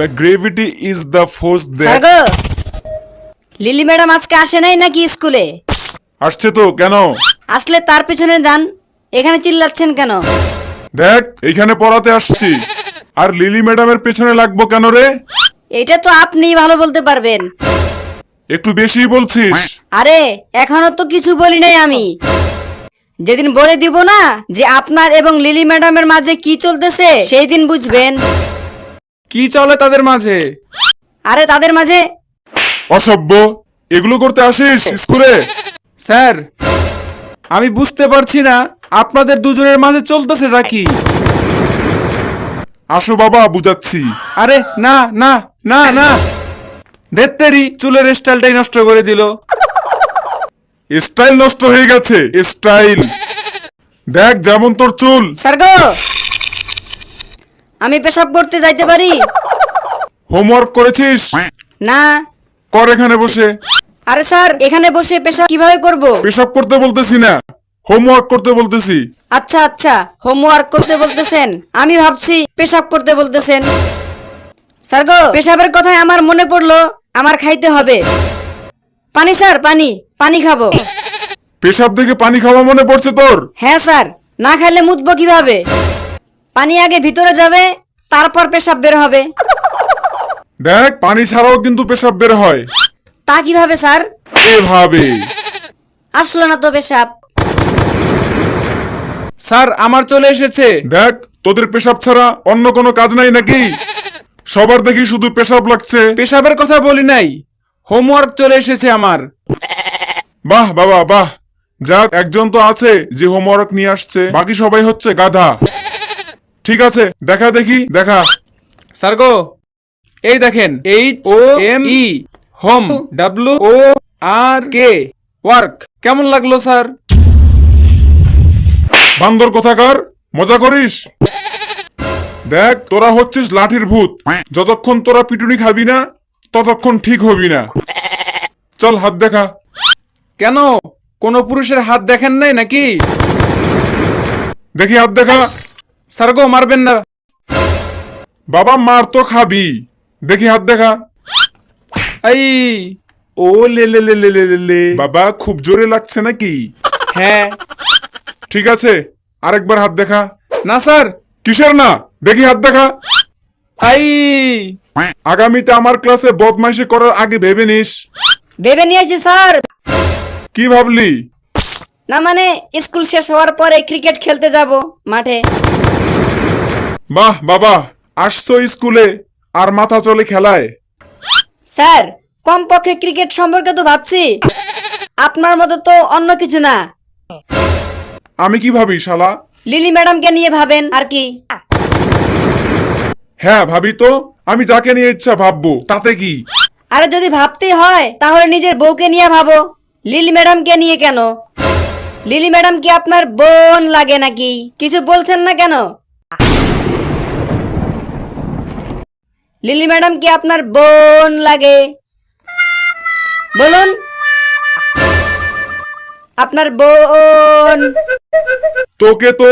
The gravity is the force that... sago lily madam আজকে আসে নাই নাকি স্কুলে? আসছে তো, কেন? আসলে তার পেছনে যান, এখানে চিল্লাচ্ছেন কেন? দেখ, এখানে পড়াতে আসছি, আর লিলি ম্যাডামের পেছনে লাগবো কেন রে? এটা তো আপনিই ভালো বলতে পারবেন। একটু বেশিই বলছিস। আরে এখনো তো কিছু বলি নাই আমি। যেদিন বলে দিব না যে আপনার এবং লিলি ম্যাডামের মাঝে কি চলতেছে, সেই দিন বুঝবেন। কি চলে তাদের মাঝে? আরে তাদের মাঝে অসভ্য, এগুলো করতে আসিস স্কুলে? স্যার, আমি বুঝতে পারছি না আপনাদের দুজনের মাঝে চলতেছেটা কি। আসো বাবা, বুঝাচ্ছি। আরে না না না না, ধেত্তেরি, চুলের স্টাইলটাই নষ্ট করে দিল। স্টাইল নষ্ট হয়ে গেছে, স্টাইল দেখ, যেমন তোর চুল। সার্গো, আমি পেশাব করতে যাইতে পারি? হোমওয়ার্ক করেছিস? না। কর এখানে বসে। আরে স্যার, এখানে বসে পেশাব কিভাবে করব? পেশাব করতে বলতেছি না, হোমওয়ার্ক করতে বলতেছি। আচ্ছা আচ্ছা, হোমওয়ার্ক করতে বলতেছেন, আমি ভাবছি পেশাব করতে বলতেছেন। সার্গো, পেশাবের কথায় আমার মনে পড়লো, আমার খাইতে হবে পানি। স্যার, পানি, পানি খাবো। পেশাব দেখে পানি খাওয়া মনে পড়ছে তোর? হ্যাঁ স্যার, না খাইলে মুতবো কিভাবে? পানি আগে ভিতরে যাবে, তারপর পেশাব বের হবে। দেখ, পানি ছাড়াও কিন্তু পেশাব বের হয়। তা কিভাবে স্যার? এভাবে। আসলো না তো পেশাব। স্যার, আমার চলে এসেছে। দেখ, তোদের পেশাব ছাড়া অন্য কোনো কাজ নাই নাকি? সবার দেখি শুধু পেশাব লাগছে। পেশাবের কথা বলি নাই, হোমওয়ার্ক চলে এসেছে আমার। বাহ বাবা বাহ, যাক, একজন তো আছে যে হোমওয়ার্ক নিয়ে আসছে, বাকি সবাই হচ্ছে গাধা। ঠিক আছে, দেখা দেখি, দেখা। স্যার গো, এই দেখেন, HOME, হোম, WORK, ওয়ার্ক। কেমন লাগলো স্যার? বান্দর কোথাকার, মজা করিস? দেখ, তোরা হচ্ছিস লাঠির ভূত, যতক্ষণ তোরা পিটুনি খাবি না ততক্ষণ ঠিক হবি না। চল, হাত দেখা। কেন, কোনো পুরুষের হাত দেখেন নাই নাকি? দেখি হাত দেখা। স্যার গো, মারবেন না। বাবা, মার তো খাবি, দেখি হাত দেখা। এই, ও লে লে লে লে লে লে লে। বাবা, খুব জোরে লাগছে নাকি? হ্যাঁ। ঠিক আছে, আরেকবার হাত দেখা। না স্যার। কিসের না? দেখি হাত দেখা। এই, আগামীতে আমার ক্লাসে বদমাইশি করার আগে ভেবে নিস। ভেবে নিয়েছি স্যার। কি ভাবলি? না মানে, স্কুল শেষ হওয়ার পরে ক্রিকেট খেলতে যাব মাঠে। বাহ বাবা, আসছো স্কুলে আর মাথা চলে খেলায়। স্যার, কমপক্ষে ক্রিকেট সম্পর্কে তো ভাবছি, আপনার মতো তো অন্য কিছু না। আমি কি ভাবি শালা? লিলি ম্যাডামকে নিয়ে ভাবেন আর কি। হ্যাঁ ভাবি তো, আমি যাকে নিয়ে ইচ্ছা ভাববো, তাতে কি? আরে যদি ভাবতেই হয় তাহলে নিজের বউকে নিয়ে ভাবো, লিলি ম্যাডামকে নিয়ে কেন? লিলি ম্যাডাম কি আপনার বোন লাগে নাকি? কিছু বলছেন না কেন? লিলি ম্যাডাম কি আপনার বোন লাগে? বলুন, আপনার বোন। তোকে তো